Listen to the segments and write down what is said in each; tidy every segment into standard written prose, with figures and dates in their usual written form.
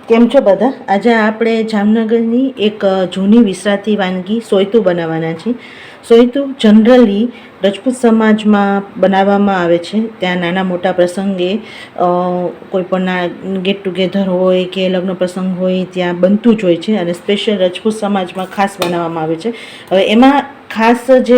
કેમ છો બધા? આજે આપણે જામનગરની એક જૂની વિસરાતી વાનગી સોયતું બનાવવાના છીએ. સોયતું જનરલી રજપૂત સમાજમાં બનાવવામાં આવે છે. ત્યાં નાના મોટા પ્રસંગે કોઈ પણ ગેટ ટુગેધર હોય કે લગ્ન પ્રસંગ હોય ત્યાં બનતું જ હોય છે અને સ્પેશિયલ રજપૂત સમાજમાં ખાસ બનાવવામાં આવે છે. હવે એમાં ખાસ જે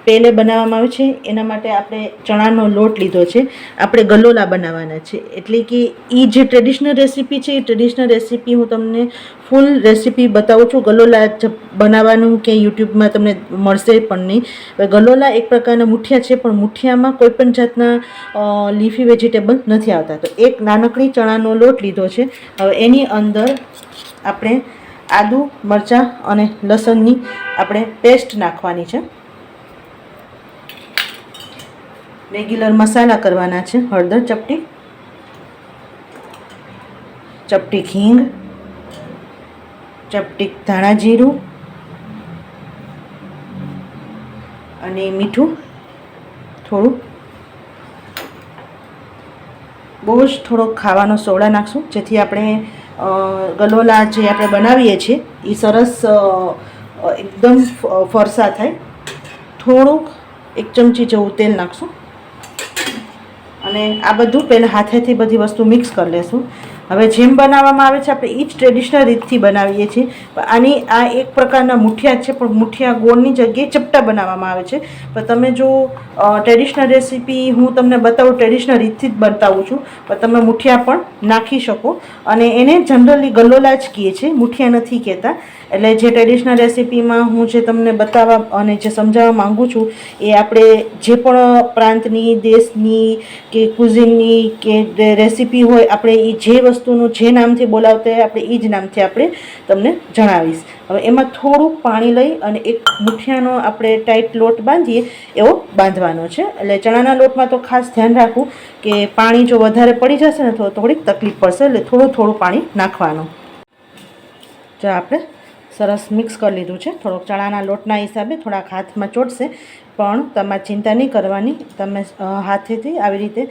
પહેલે બનાવવામાં આવે છે એના માટે આપણે ચણાનો લોટ લીધો છે. આપણે ગલોલા બનાવવાના છે, એટલે કે એ જે ટ્રેડિશનલ રેસીપી છે એ ટ્રેડિશનલ રેસીપી હું તમને ફૂલ રેસીપી બતાવું છું. ગલોલા બનાવવાનું કે યુટ્યુબમાં તમને મળશે પણ નહીં. ગલોલા એક પ્રકારના મુઠિયા છે, પણ મુઠિયામાં કોઈ પણ જાતના લીફી વેજીટેબલ નથી આવતા. તો એક નાનકડી ચણાનો લોટ લીધો છે. હવે એની અંદર આપણે આદુ, મરચાં અને લસણની આપણે પેસ્ટ નાખવાની છે. રેગ્યુલર મસાલા કરવાના છે. હળદર ચપટી, ચપટી હિંગ, ચપટી ધાણા જીરું અને મીઠું થોડું. બહુ જ થોડો ખાવાનો સોડા નાખશું, જેથી આપણે ગલોલા જે આપણે બનાવીએ છીએ એ સરસ એકદમ ફરસા થાય. થોડુંક 1 ચમચી જેવું તેલ નાખશું અને આ બધું પહેલાં હાથેથી બધી વસ્તુ મિક્સ કરી લેશું. હવે જેમ બનાવવામાં આવે છે આપણે એ જ ટ્રેડિશનલ રીતથી બનાવીએ છીએ. આની આ એક પ્રકારના મુઠિયા છે, પણ મુઠિયા ગોળની જગ્યાએ ચપટા બનાવવામાં આવે છે. પણ તમે જો ટ્રેડિશનલ રેસીપી હું તમને બતાવું, ટ્રેડિશનલ રીતથી જ બતાવું છું, પણ તમે મુઠિયા પણ નાખી શકો. અને એને જનરલી ગલોલા જ કહે છે, મુઠિયા નથી કહેતા. એટલે જે ટ્રેડિશનલ રેસીપીમાં હું જે તમને બતાવવા અને જે સમજાવવા માગું છું એ આપણે જે પણ પ્રાંતની, દેશની કે કુઝિનની કે રેસીપી હોય, આપણે એ જે વસ્તુનું જે નામથી બોલાવતા હોય આપણે એ જ નામથી આપણે તમને જણાવીશ. હવે એમાં થોડુંક પાણી લઈ અને એક મુઠિયાનો આપણે ટાઈટ લોટ બાંધીએ એવો બાંધવાનો છે. એટલે ચણાના લોટમાં તો ખાસ ધ્યાન રાખવું કે પાણી જો વધારે પડી જશે ને તો થોડીક તકલીફ પડશે, એટલે થોડું થોડું પાણી નાખવાનું. જો આપણે સરસ મિક્સ કરી લીધું છે. થોડોક ચણાના લોટના હિસાબે થોડાક હાથમાં ચોટશે, પણ તમારે ચિંતા નહીં કરવાની. તમે હાથેથી આવી રીતે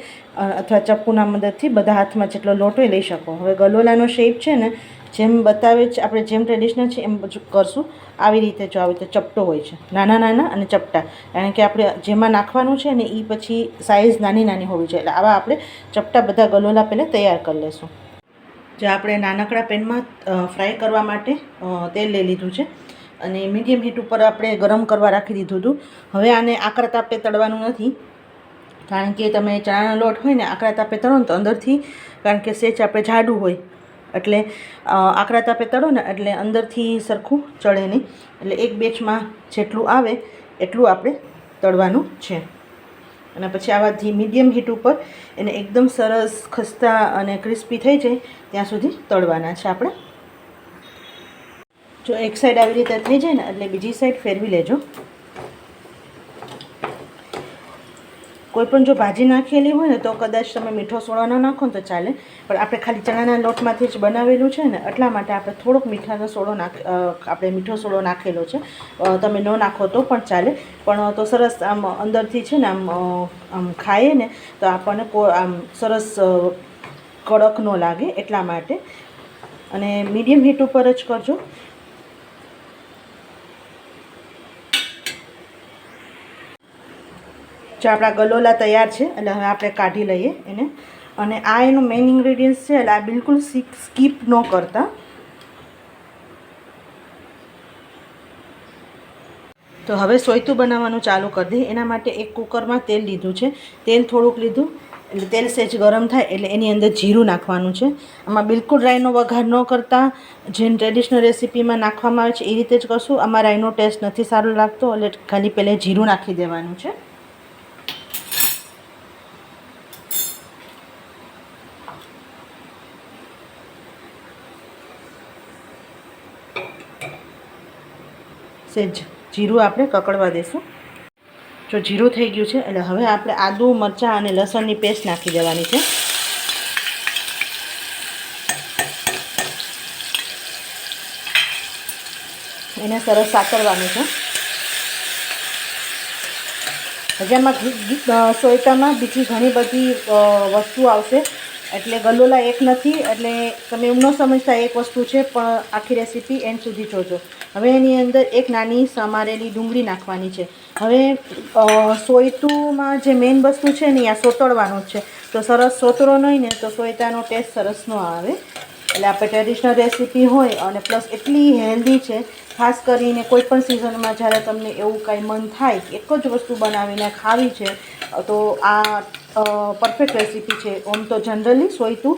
અથવા ચપ્પુના મદદથી બધા હાથમાં જેટલો લોટ હોય લઈ શકો. હવે ગલોલાનો શેપ છે ને જેમ બતાવે છે, આપણે જેમ ટ્રેડિશનલ છે એમ કરશું. આવી રીતે જો આવી રીતે ચપટો હોય છે, નાના નાના અને ચપટા, કારણ કે આપણે જેમાં નાખવાનું છે ને એ પછી સાઇઝ નાની નાની હોવી જોઈએ. એટલે આવા આપણે ચપટા બધા ગલોલા પહેલાં તૈયાર કરી લઈશું. જે આપણે નાનકડા પેનમાં ફ્રાય કરવા માટે તેલ લઈ લીધું છે અને મીડિયમ હીટ ઉપર આપણે ગરમ કરવા રાખી દીધું હતું. હવે આને આકરા તાપે તળવાનું નથી, કારણ કે તમે ચણાનો લોટ હોય ને આકરા તાપે તળો ને તો અંદરથી, કારણ કે સેચ આપણે જાડું હોય એટલે આકરા તાપે તળો ને એટલે અંદરથી સરખું ચડે નહીં. એટલે એક બેચમાં જેટલું આવે એટલું આપણે તળવાનું છે. અને પછી આવાથી મીડિયમ હીટ ઉપર એને એકદમ સરસ ખસ્તા અને ક્રિસ્પી થઈ જાય ત્યાં સુધી તળવાના છે આપણે. જો એક સાઈડ આવી રીતે થઈ જાય ને એટલે બીજી સાઈડ ફેરવી લેજો. કોઈ પણ જો ભાજી નાખેલી હોય ને તો કદાચ તમે મીઠો સોડા ન નાખો ને તો ચાલે, પણ આપણે ખાલી ચણાના લોટમાંથી જ બનાવેલું છે ને એટલા માટે આપણે થોડોક મીઠાનો સોડો આપણે મીઠો સોડો નાખેલો છે. તમે ન નાખો તો પણ ચાલે, પણ તો સરસ આમ અંદરથી છે ને આમ ખાઈએ ને તો આપણને આમ સરસ કડક ન લાગે એટલા માટે. અને મીડિયમ હીટ ઉપર જ કરજો. જો આપણા ગલોલા તૈયાર છે એટલે હવે આપણે કાઢી લઈએ એને. અને આ એનું મેઇન ઇન્ગ્રેડિયન્ટ્સ છે, એટલે આ બિલકુલ સ્કીપ ન કરતા. તો હવે સોયતું બનાવવાનું ચાલુ કરી દઈએ. એના માટે એક કુકરમાં તેલ લીધું છે. તેલ થોડુંક લીધું એટલે તેલ સહેજ ગરમ થાય એટલે એની અંદર જીરું નાખવાનું છે. આમાં બિલકુલ રાઈનો વઘાર ન કરતા, જેમ ટ્રેડિશનલ રેસીપીમાં નાખવામાં આવે છે એ રીતે જ કરશું. આમાં રાઈનો ટેસ્ટ નથી સારો લાગતો, એટલે ખાલી પહેલાં જીરું નાખી દેવાનું છે. સહેજ જીરું આપણે કકડવા દઈશું. જો જીરું થઈ ગયું છે એટલે હવે આપણે આદુ, મરચાં અને લસણની પેસ્ટ નાખી દેવાની છે. એને સરસ સાતરવાનું છે. હજી આમાં સોયતામાં બીજી ઘણી બધી વસ્તુ આવશે, એટલે ગલોલા એક નથી, એટલે તમે એમ ન સમજતા એક વસ્તુ છે, પણ આખી રેસીપી એન્ડ સુધી જોજો. હવે એની અંદર એક નાની સમારેલી ડુંગળી નાખવાની છે. હવે સોયતુમાં જે મેઇન વસ્તુ છે ને આ સોતળવાનું જ છે. તો સરસ સોતરો નહીં ને તો સોયતાનો ટેસ્ટ સરસ ન આવે. એટલે આપણે ટ્રેડિશનલ રેસીપી હોય અને પ્લસ એટલી હેલ્ધી છે, ખાસ કરીને કોઈ પણ સિઝનમાં જ્યારે તમને એવું કાંઈ મન થાય કે એક જ વસ્તુ બનાવીને ખાવી છે તો આ પરફેક્ટ રેસીપી છે. આમ તો જનરલી સોયતું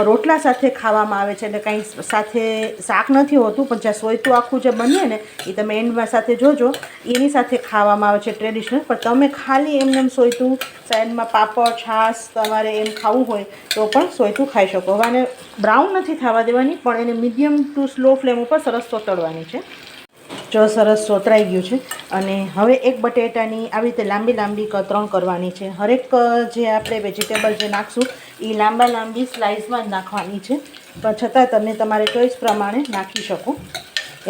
રોટલા સાથે ખાવામાં આવે છે, એટલે કંઈ સાથે શાક નથી હોતું, પણ જ્યાં સોયતું આખું જે બને ને એ તમે એન્ડમાં સાથે જોજો, એની સાથે ખાવામાં આવે છે ટ્રેડિશનલ. પણ તમે ખાલી એમને સોયતું સાઈડમાં પાપડ છાશ તમારે એમ ખાવું હોય તો પણ સોયતું ખાઈ શકો. હવે આને બ્રાઉન નથી થવા દેવાની, પણ એને મીડિયમ ટુ સ્લો ફ્લેમ ઉપર સરસ સોતળવાની છે. જો સરસ સોતરાઈ ગયું છે. અને હવે એક બટેટાની આવી રીતે લાંબી લાંબી કતરણ કરવાની છે. હરેક જે આપણે વેજીટેબલ જે નાખશું એ લાંબા લાંબી સ્લાઇસમાં જ નાખવાની છે, પણ છતાં તમે તમારે ચોઈસ પ્રમાણે નાખી શકો.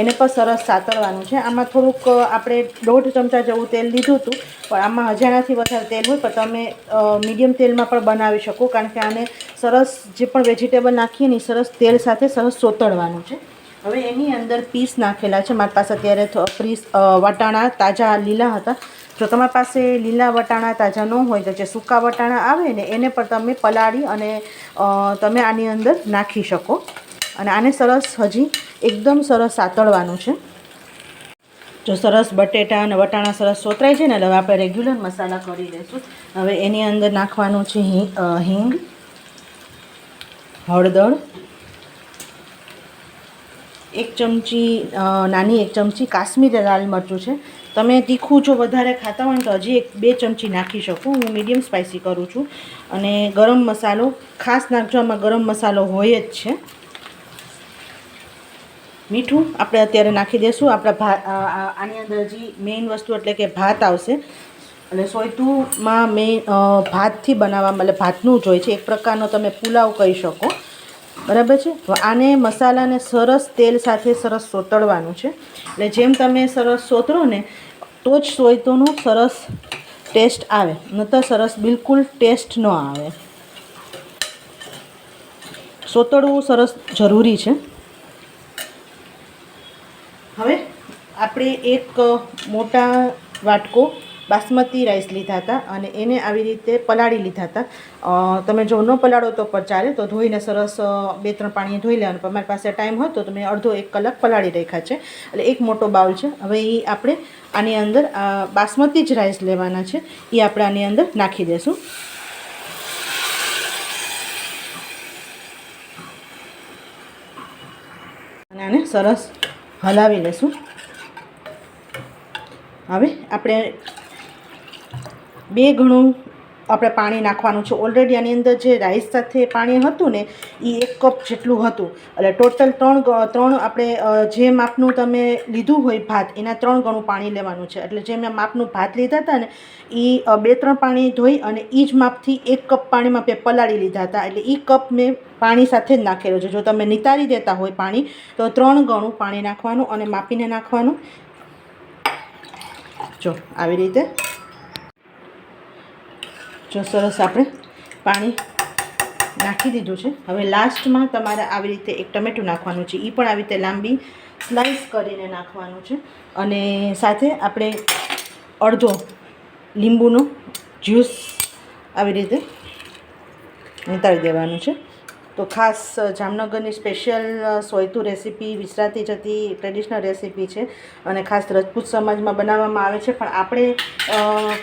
એને પણ સરસ સાતળવાનું છે. આમાં થોડુંક આપણે 1.5 ચમચા જેવું તેલ લીધું હતું, પણ આમાં હજારથી વધારે તેલ હોય પણ તમે મીડિયમ તેલમાં પણ બનાવી શકો, કારણ કે આને સરસ જે પણ વેજીટેબલ નાખીએ ને સરસ તેલ સાથે સરસ સોતળવાનું છે. હવે એની અંદર પીસ નાખેલા છે. મારી પાસે અત્યારે વટાણા તાજા લીલા હતા. જો તમારી પાસે લીલા વટાણા તાજા ન હોય તો જે સૂકા વટાણા આવે ને એને પણ તમે પલાળી અને તમે આની અંદર નાખી શકો. અને આને સરસ હજી એકદમ સરસ સાતળવાનું છે. જો સરસ બટેટા અને વટાણા સરસ સોતરાય છે ને, હવે આપણે રેગ્યુલર મસાલા કરી દઈશું. હવે એની અંદર નાખવાનું છે હિંગ, હળદર, 1 ચમચી નાની 1 ચમચી કાશ્મીરી લાલ મરચું છે. તમે તીખું જો વધારે ખાતા હોય તો હજી 2 ચમચી નાખી શકો. હું મીડિયમ સ્પાઇસી કરું છું. અને ગરમ મસાલો ખાસ નાખજો, આમાં ગરમ મસાલો હોય જ છે. મીઠું આપણે અત્યારે નાખી દઈશું. આની અંદર હજી મેઇન વસ્તુ એટલે કે ભાત આવશે. એટલે સોયતુંમાં મેઇન ભાતથી બનાવવા મતલબ ભાતનું જ હોય છે, એક પ્રકારનો તમે પુલાવ કહી શકો. બરાબર છે. તો આને મસાલાને સરસ તેલ સાથે સરસ સોતળવાનું છે. એટલે જેમ તમે સરસ સોતરો ને તો જ સોયતુંનો સરસ ટેસ્ટ આવે, નહીંતર સરસ બિલકુલ ટેસ્ટ ન આવે. સોતળવું સરસ જરૂરી છે. હવે આપણે એક મોટા વાટકો બાસમતી રાઈસ લીધા હતા અને એને આવી રીતે પલાળી લીધા હતા. તમે જો ન પલાળો તો પણ ચાલે, તો ધોઈને સરસ 2-3 પાણી ધોઈ લેવાનું. પણ મારી પાસે ટાઈમ હોય તો તમે અડધો 1 કલાક પલાળી રાખ્યા છે. એટલે એક મોટો બાઉલ છે. હવે એ આપણે આની અંદર બાસમતી જ રાઈસ લેવાના છે, એ આપણે આની અંદર નાખી દઈશું. અને આને સરસ હલાવી લઈશું. હવે આપણે 2 ગણું આપણે પાણી નાખવાનું છે. ઓલરેડી આની અંદર જે રાઈસ સાથે પાણી હતું ને એ 1 કપ જેટલું હતું. એટલે ટોટલ 3 આપણે જે માપનું તમે લીધું હોય ભાત એના 3 ગણું પાણી લેવાનું છે. એટલે જે મેં માપનું ભાત લીધા હતા ને એ 2-3 પાણી ધોઈ અને એ જ માપથી 1 કપ પાણીમાં પલાળી લીધા હતા. એટલે એ કપ મેં પાણી સાથે જ નાખેલું છે. જો તમે નિતારી દેતા હોય પાણી તો 3 ગણું પાણી નાખવાનું અને માપીને નાખવાનું. જો આવી રીતે જો સરસ આપણે પાણી નાખી દીધું છે. હવે લાસ્ટમાં તમારે આવી રીતે 1 ટમેટું નાખવાનું છે. એ પણ આવી રીતે લાંબી સ્લાઈસ કરીને નાખવાનું છે. અને સાથે આપણે અડધો લીંબુનો જ્યુસ આવી રીતે નિતારી દેવાનું છે. તો ખાસ જામનગરની સ્પેશિયલ સોયતું રેસીપી વિસરાતી જતી ટ્રેડિશનલ રેસીપી છે અને ખાસ રજપૂત સમાજમાં બનાવવામાં આવે છે. પણ આપણે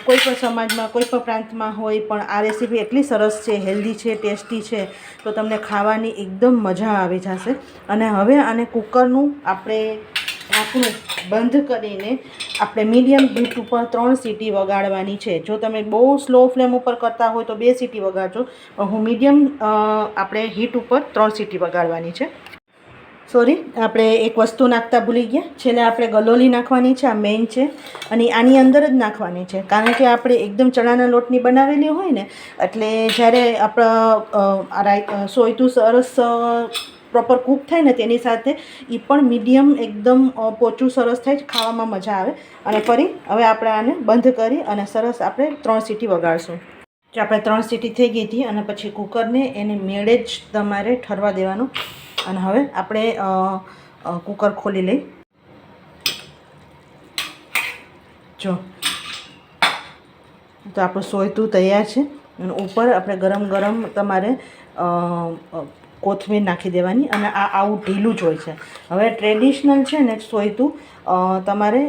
કોઈ પણ સમાજમાં કોઈ પણ પ્રાંતમાં હોય પણ આ રેસીપી એટલી સરસ છે, હેલ્ધી છે, ટેસ્ટી છે, તો તમને ખાવાની એકદમ મજા આવી જશે. અને હવે આને કુકરનું આપણે ઢાંકણું બંધ કરીને આપણે મીડિયમ હીટ ઉપર 3 સીટી વગાડવાની છે. જો તમે બહુ સ્લો ફ્લેમ ઉપર કરતા હોય તો 2 સીટી વગાડજો, પણ હું મીડિયમ આપણે હીટ ઉપર 3 સીટી વગાડવાની છે. સોરી, આપણે એક વસ્તુ નાખતા ભૂલી ગયા. છેલ્લે આપણે ગલોલી નાખવાની છે. આ મેઇન છે અને આની અંદર જ નાખવાની છે, કારણ કે આપણે એકદમ ચણાના લોટની બનાવેલી હોય ને એટલે જ્યારે આપણા સોયતું સરસ પ્રોપર કૂક થાય ને તેની સાથે એ પણ મીડિયમ એકદમ પોચું સરસ થાય, ખાવામાં મજા આવે. અને ફરી હવે આપણે આને બંધ કરી અને સરસ આપણે 3 સીટી વગાડશું. જો આપણે 3 સીટી થઈ ગઈ હતી અને પછી કુકરને એને મેળે જ તમારે ઠરવા દેવાનું. અને હવે આપણે કુકર ખોલી લઈ. જો તો આપણું સોયતું તૈયાર છે. અને ઉપર આપણે ગરમ ગરમ તમારે કોથમીર નાખી દેવાની. અને આ આવું ઢીલું જ હોય છે. હવે ટ્રેડિશનલ છે ને સોયતું તમારે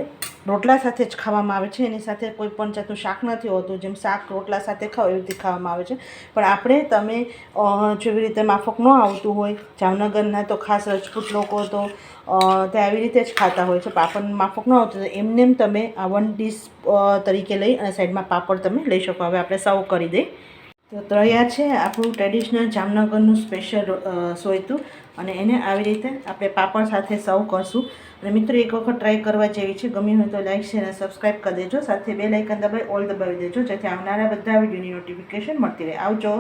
રોટલા સાથે જ ખાવામાં આવે છે. એની સાથે કોઈ પણ જાતનું શાક નથી હોતું. જેમ શાક રોટલા સાથે ખાઓ એવી રીતે ખાવામાં આવે છે. પણ તમે જેવી રીતે માફક ન આવતું હોય, જામનગરના તો ખાસ રજપૂત લોકો તો તે આવી રીતે જ ખાતા હોય છે. પાપડ માફક ન આવતું તો એમને તમે આ વન ડીશ તરીકે લઈ અને સાઈડમાં પાપડ તમે લઈ શકો. હવે આપણે સર્વ કરી દઈએ. તો તૈયાર છે આપણું ટ્રેડિશનલ જામનગરનું સ્પેશિયલ સોયતું. અને એને આવી રીતે આપણે પાપડ સાથે સર્વ કરશું. અને મિત્રો એક વખત ટ્રાય કરવા જેવી છે. ગમ્યું હોય તો લાઈક શેર અને સબસ્ક્રાઈબ કરી દેજો. સાથે બેલ આઇકન દબાવી ઓલ દબાવી દેજો, જેથી આવનારા બધા વિડીયોની નોટિફિકેશન મળતી રહે. આવજો.